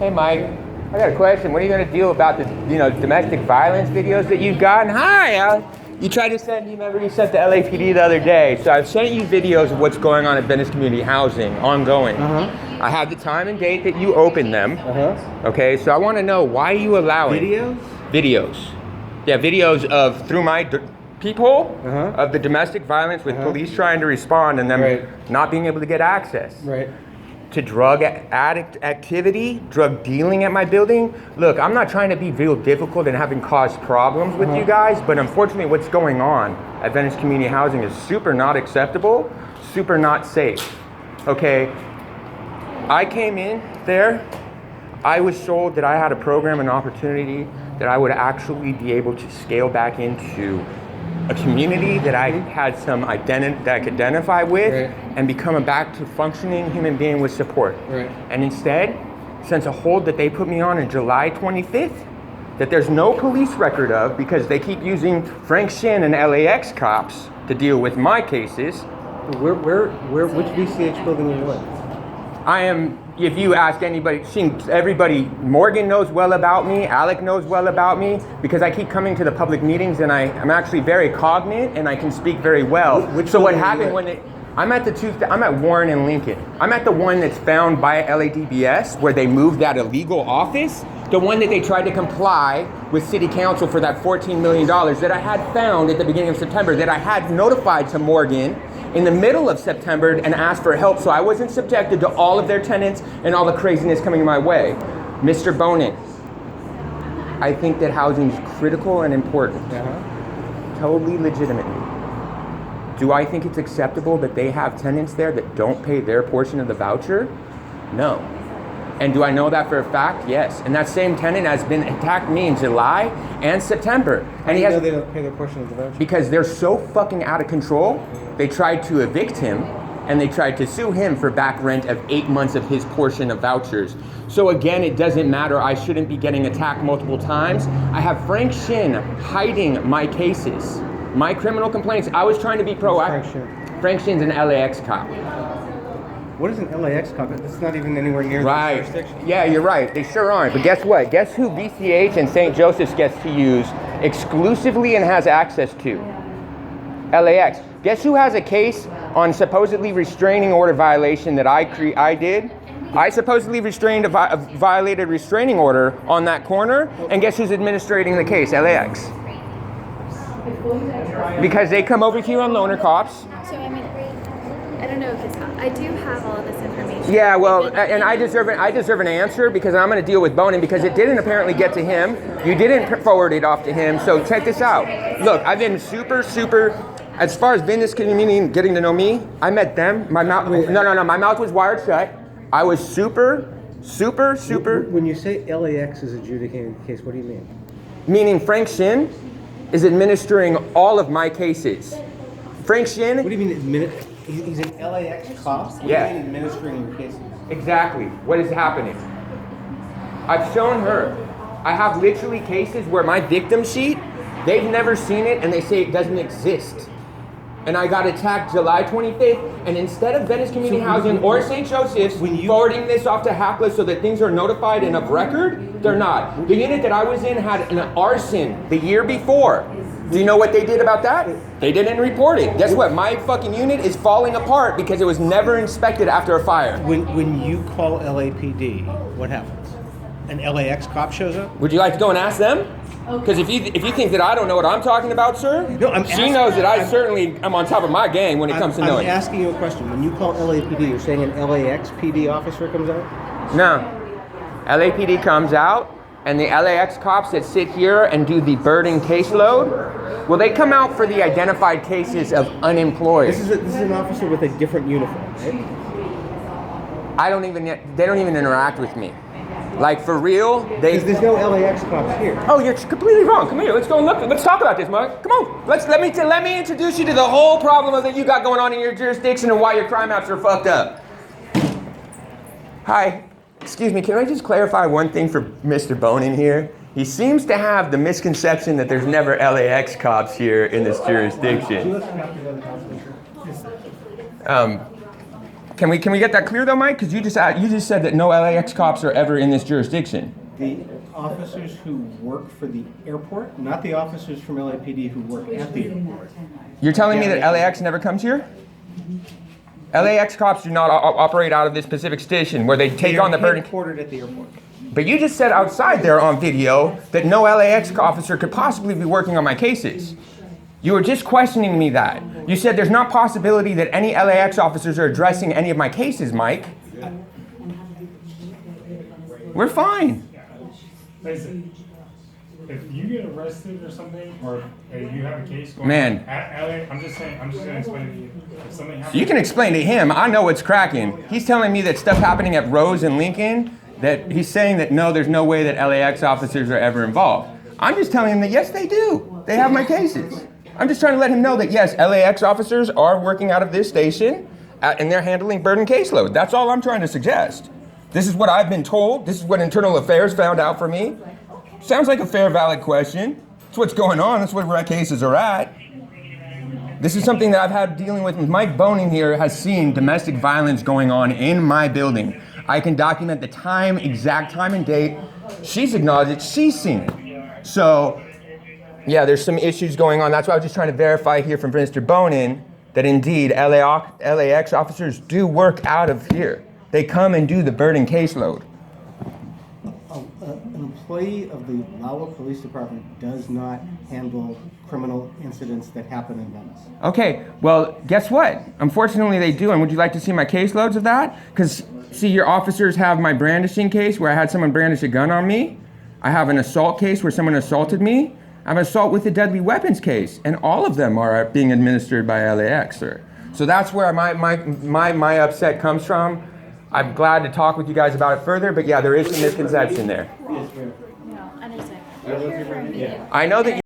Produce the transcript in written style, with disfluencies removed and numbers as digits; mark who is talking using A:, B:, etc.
A: Hey, Mike. I got a question. What are you going to do about the, domestic violence videos that you've gotten? Hi. You tried to send me. Remember, you sent the LAPD the other day. So I've sent you videos of what's going on at Venice Community Housing, ongoing. I have the time and date that you opened them. Okay. So I want to know, why are you allowing videos? Yeah, videos of through my peephole of the domestic violence with police trying to respond and them not being able to get access. To drug addict activity, drug dealing at my building. Look, I'm not trying to be real difficult and having caused problems with you guys, but unfortunately what's going on at Venice Community Housing is super not acceptable, super not safe, okay? I came in there, I was told that I had a program and opportunity that I would actually be able to scale back into a community that I had some that I could identify with and become a back to functioning human being with support. And instead, since a hold that they put me on July 25th, that there's no police record of because they keep using Frank Shin and LAX cops to deal with my cases.
B: Which VCH building are you in?
A: I am, if you ask anybody, everybody, Morgan knows well about me, Alec knows well about me, because I keep coming to the public meetings and I'm actually very cognate and I can speak very well. So what happened when I'm at Warren and Lincoln. I'm at the one that's found by LADBS where they moved that illegal office, the one that they tried to comply with city council for that $14 million that I had found at the beginning of September, that I had notified to Morgan in the middle of September and asked for help so I wasn't subjected to all of their tenants and all the craziness coming my way. Mr. Bonin, I think that housing is critical and important. Totally legitimately. Do I think it's acceptable that they have tenants there that don't pay their portion of the voucher? No. And do I know that for a fact? Yes. And that same tenant has been attacked me in July and September. And
B: How do you know they don't pay their portion of the voucher?
A: Because they're so fucking out of control. They tried to evict him and they tried to sue him for back rent of 8 months of his portion of vouchers. So again, it doesn't matter. I shouldn't be getting attacked multiple times. I have Frank Shin hiding my cases, my criminal complaints. I was trying to be proactive. Frank Shin's an LAX cop.
B: What is an LAX cop? It's not even anywhere near the jurisdiction.
A: Yeah, you're right. They sure aren't. But guess what? Guess who VCH and St. Joseph's gets to use exclusively and has access to? LAX. Guess who has a case on supposedly restraining order violation that I did? I supposedly violated restraining order on that corner, and guess who's administrating the case? LAX. Because they come over here on loaner cops.
C: So I mean, I don't know if it's. I do have all of this information.
A: Yeah, well, and I deserve an answer because I'm going to deal with Bonin because it didn't apparently get to him. You didn't forward it off to him. So check this out. Look, I've been super. As far as Venice community getting to know me, I met them. My mouth. No. My mouth was wired shut. I was super.
B: When you say LAX is adjudicating the case, what do you mean?
A: Meaning Frank Shin is administering all of my cases. Frank Shin.
B: What do you mean he's an LAX cop? What do you mean administering your cases?
A: Exactly. What is happening? I've shown her. I have literally cases where my victim sheet, they've never seen it and they say it doesn't exist. And I got attacked July 25th, and instead of Venice Community Housing or St. Joseph's forwarding this off to HACLA so that things are notified and of record, they're not. The unit that I was in had an arson the year before. Do you know what they did about that? They didn't report it. Guess what? My fucking unit is falling apart because it was never inspected after a fire.
B: When you call LAPD, what happens? An LAX cop shows up?
A: Would you like to go and ask them? Because if you think that I don't know what I'm talking about, sir, she knows that I certainly am on top of my game when it comes to knowing.
B: I'm asking you a question. When you call LAPD, you're saying an LAX PD officer comes out?
A: No. LAPD comes out, and the LAX cops that sit here and do the burden caseload, well, they come out for the identified cases of unemployed.
B: This is an officer with a different uniform, right?
A: They don't even interact with me. Like, for real,
B: there's no LAX cops here.
A: Oh, you're completely wrong. Come here, let's go and look. Let's talk about this, Mark. Come on. Let me introduce you to the whole problem that you got going on in your jurisdiction and why your crime maps are fucked up. Hi. Excuse me, can I just clarify one thing for Mr. Bonin here? He seems to have the misconception that there's never LAX cops here in this jurisdiction. Can we get that clear though, Mike? Because you just said that no LAX cops are ever in this jurisdiction.
B: The officers who work for the airport, not the officers from LAPD who work at the airport.
A: You're telling me that LAX never comes here? LAX cops do not operate out of this specific station where they take on the burden.
B: Headquartered at the airport.
A: But you just said outside there on video that no LAX officer could possibly be working on my cases. You were just questioning me that. You said there's not possibility that any LAX officers are addressing any of my cases, Mike. We're fine.
D: Listen, if you get arrested or something, or if you have a case going
A: Man.
D: on at LA, I'm just going to explain to you. If something happens,
A: You can explain to him. I know what's cracking. He's telling me that stuff happening at Rose and Lincoln, that he's saying that no, there's no way that LAX officers are ever involved. I'm just telling him that yes, they do. They have my cases. I'm just trying to let him know that yes, LAX officers are working out of this station and they're handling burden caseload. That's all I'm trying to suggest. This is what I've been told. This is what Internal Affairs found out for me. Sounds like a fair, valid question. That's what's going on. That's where my cases are at. This is something that I've had dealing with. Mike Bonin here has seen domestic violence going on in my building. I can document the time, exact time and date. She's acknowledged it. She's seen it. So, yeah, there's some issues going on. That's why I was just trying to verify here from Mr. Bonin that indeed LAX officers do work out of here. They come and do the burden caseload.
B: An employee of the Iowa Police Department does not handle criminal incidents that happen in Venice.
A: Okay, well, guess what? Unfortunately, they do. And would you like to see my caseloads of that? Because, see, your officers have my brandishing case where I had someone brandish a gun on me. I have an assault case where someone assaulted me. I have an assault with a deadly weapons case. And all of them are being administered by LAX, sir. So that's where my upset comes from. I'm glad to talk with you guys about it further, but yeah, there is some misconception there.
C: No, understand. We're here for a meeting.
A: I know that